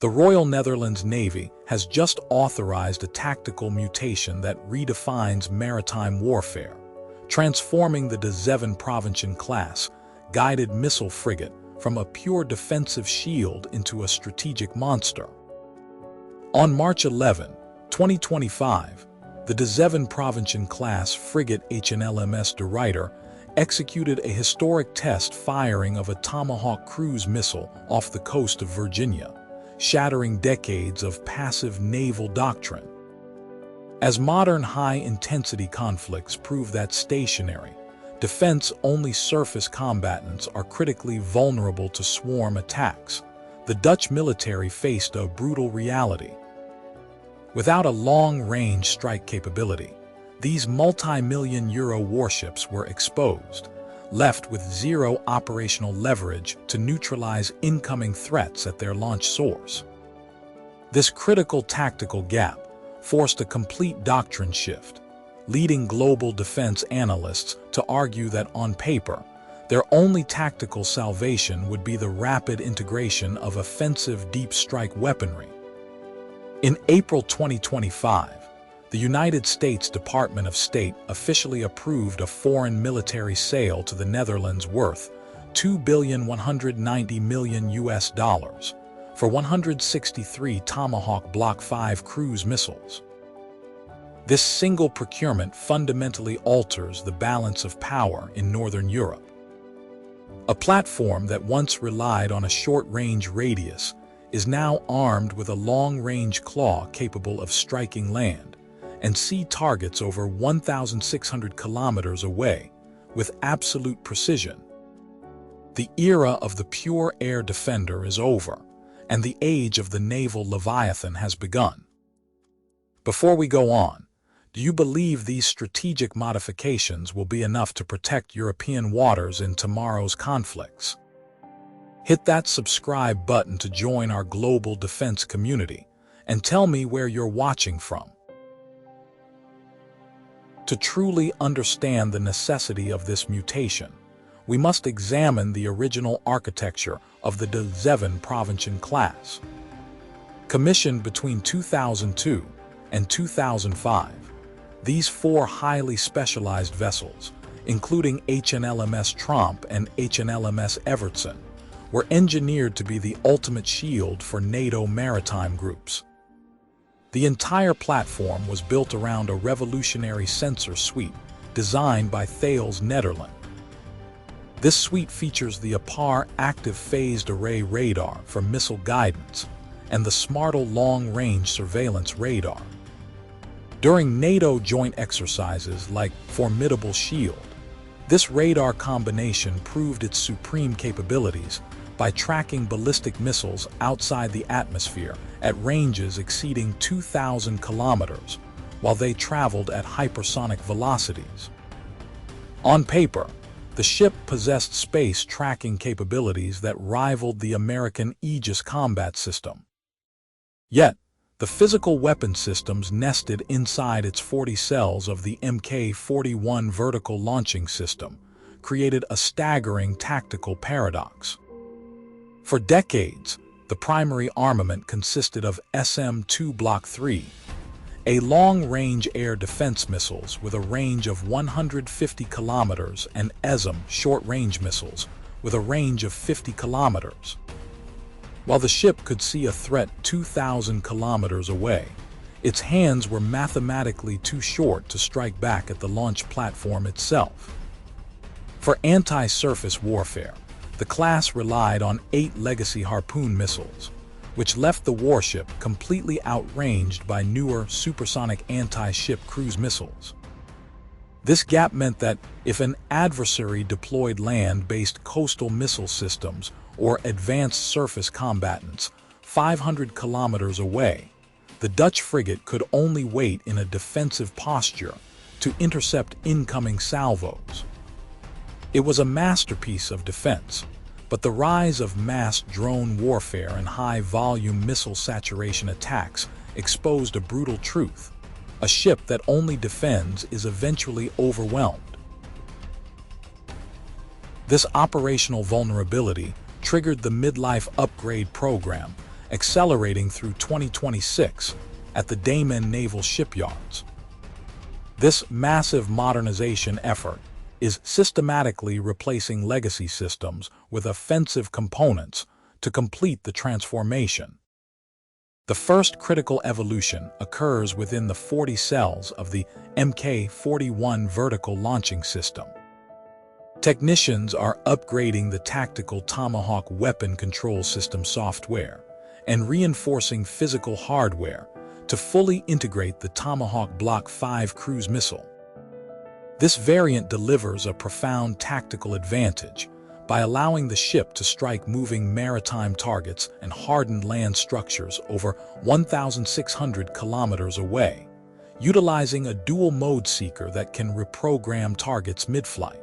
The Royal Netherlands Navy has just authorized a tactical mutation that redefines maritime warfare, transforming the Zeven Provincien class guided missile frigate from a pure defensive shield into a strategic monster. On March 11, 2025, the Zeven Provincien class frigate HNLMS De Ruyter executed a historic test firing of a Tomahawk cruise missile off the coast of Virginia, shattering decades of passive naval doctrine. As modern high-intensity conflicts prove that stationary, defense-only surface combatants are critically vulnerable to swarm attacks, the Dutch military faced a brutal reality. Without a long-range strike capability, these multi-million euro warships were exposed, left with zero operational leverage to neutralize incoming threats at their launch source. This critical tactical gap forced a complete doctrine shift, leading global defense analysts to argue that on paper, their only tactical salvation would be the rapid integration of offensive deep strike weaponry. In April 2025, the United States Department of State officially approved a foreign military sale to the Netherlands worth $2,190 million for 163 Tomahawk Block 5 cruise missiles. This single procurement fundamentally alters the balance of power in Northern Europe. A platform that once relied on a short-range radius is now armed with a long-range claw capable of striking land and sea targets over 1,600 kilometers away with absolute precision. The era of the pure air defender is over, and the age of the naval Leviathan has begun. Before we go on, do you believe these strategic modifications will be enough to protect European waters in tomorrow's conflicts? Hit that subscribe button to join our global defense community and tell me where you're watching from. To truly understand the necessity of this mutation, we must examine the original architecture of the Zeven Provincien class. Commissioned between 2002 and 2005, these four highly specialized vessels, including HNLMS Tromp and HNLMS Evertsen, were engineered to be the ultimate shield for NATO maritime groups. The entire platform was built around a revolutionary sensor suite designed by Thales Netherlands. This suite features the APAR active phased array radar for missile guidance and the SMARTL long-range surveillance radar. During NATO joint exercises like Formidable Shield, this radar combination proved its supreme capabilities by tracking ballistic missiles outside the atmosphere at ranges exceeding 2,000 kilometers while they traveled at hypersonic velocities. On paper, the ship possessed space tracking capabilities that rivaled the American Aegis combat system. Yet, the physical weapon systems nested inside its 40 cells of the Mk-41 vertical launching system created a staggering tactical paradox. For decades, the primary armament consisted of SM-2 Block 3, a long-range air defense missiles with a range of 150 kilometers and ESM short-range missiles with a range of 50 kilometers. While the ship could see a threat 2,000 kilometers away, its hands were mathematically too short to strike back at the launch platform itself. For anti-surface warfare, the class relied on 8 legacy Harpoon missiles, which left the warship completely outranged by newer supersonic anti-ship cruise missiles. This gap meant that if an adversary deployed land-based coastal missile systems or advanced surface combatants 500 kilometers away, the Dutch frigate could only wait in a defensive posture to intercept incoming salvos. It was a masterpiece of defense, but the rise of mass drone warfare and high-volume missile saturation attacks exposed a brutal truth. A ship that only defends is eventually overwhelmed. This operational vulnerability triggered the midlife upgrade program accelerating through 2026 at the Daman naval shipyards. This massive modernization effort is systematically replacing legacy systems with offensive components to complete the transformation. The first critical evolution occurs within the 40 cells of the Mk-41 vertical launching system. Technicians are upgrading the tactical Tomahawk weapon control system software and reinforcing physical hardware to fully integrate the Tomahawk Block 5 cruise missile. This variant delivers a profound tactical advantage by allowing the ship to strike moving maritime targets and hardened land structures over 1,600 kilometers away, utilizing a dual-mode seeker that can reprogram targets mid-flight.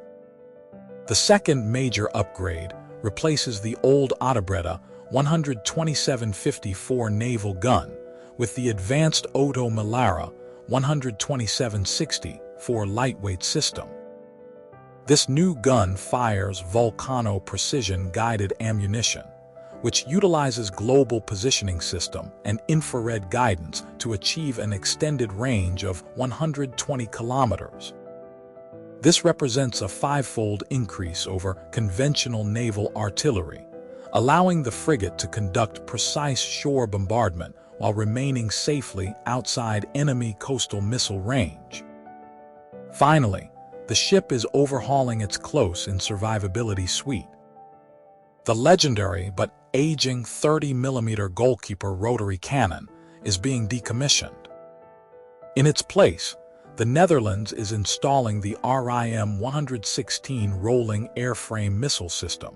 The second major upgrade replaces the old Oto 127-54 naval gun with the advanced Oto Melara 127-60 lightweight system. This new gun fires Volcano precision-guided ammunition, which utilizes global positioning system and infrared guidance to achieve an extended range of 120 kilometers. This represents a five-fold increase over conventional naval artillery, allowing the frigate to conduct precise shore bombardment while remaining safely outside enemy coastal missile range. Finally, the ship is overhauling its close and survivability suite. The legendary but aging 30mm goalkeeper rotary cannon is being decommissioned. In its place, the Netherlands is installing the RIM-116 rolling airframe missile system.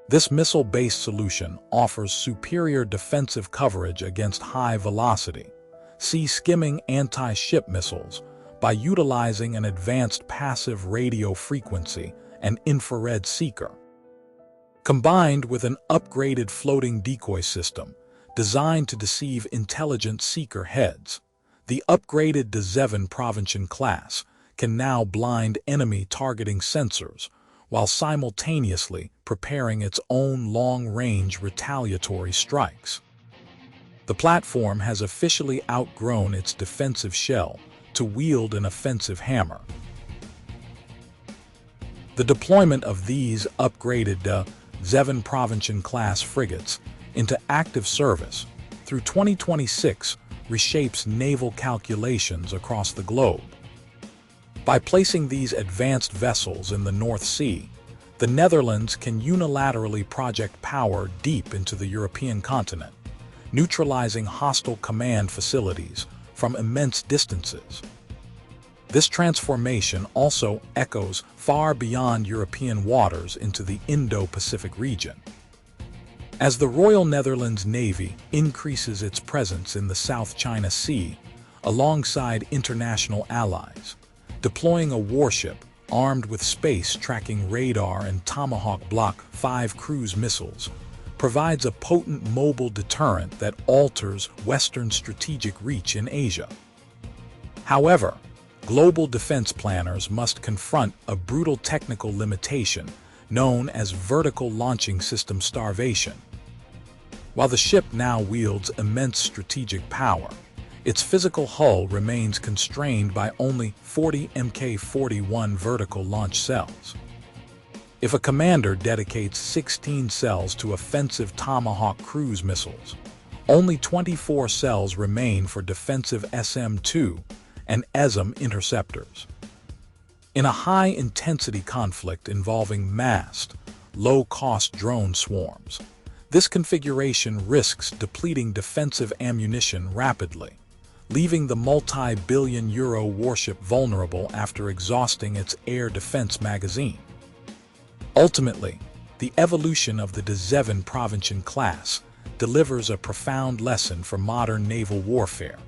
This missile-based solution offers superior defensive coverage against high-velocity, sea-skimming anti-ship missiles by utilizing an advanced passive radio frequency and infrared seeker. Combined with an upgraded floating decoy system designed to deceive intelligent seeker heads, the upgraded Zeven Provincien class can now blind enemy targeting sensors while simultaneously preparing its own long-range retaliatory strikes. The platform has officially outgrown its defensive shell to wield an offensive hammer. The deployment of these upgraded Zeven Provincien class frigates into active service through 2026 reshapes naval calculations across the globe. By placing these advanced vessels in the North Sea, the Netherlands can unilaterally project power deep into the European continent, neutralizing hostile command facilities from immense distances. This transformation also echoes far beyond European waters into the Indo Pacific region. As the Royal Netherlands Navy increases its presence in the South China Sea alongside international allies, deploying a warship armed with space-tracking radar and Tomahawk Block 5 cruise missiles provides a potent mobile deterrent that alters Western strategic reach in Asia. However, global defense planners must confront a brutal technical limitation known as vertical launching system starvation. While the ship now wields immense strategic power, its physical hull remains constrained by only 40 Mk-41 vertical launch cells. If a commander dedicates 16 cells to offensive Tomahawk cruise missiles, only 24 cells remain for defensive SM-2 and ESM interceptors. In a high-intensity conflict involving massed, low-cost drone swarms, this configuration risks depleting defensive ammunition rapidly, leaving the multi-billion-euro warship vulnerable after exhausting its air defense magazine. Ultimately, the evolution of the Zeven Provincien class delivers a profound lesson for modern naval warfare,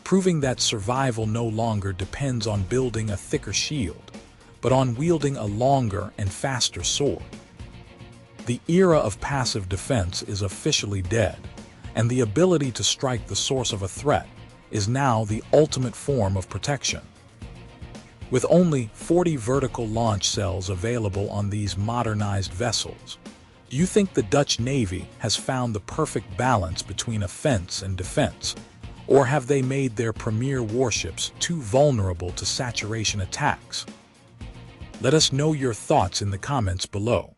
proving that survival no longer depends on building a thicker shield, but on wielding a longer and faster sword. The era of passive defense is officially dead, and the ability to strike the source of a threat is now the ultimate form of protection. With only 40 vertical launch cells available on these modernized vessels, Do you think the Dutch Navy has found the perfect balance between offense and defense? Or have they made their premier warships too vulnerable to saturation attacks? Let us know your thoughts in the comments below.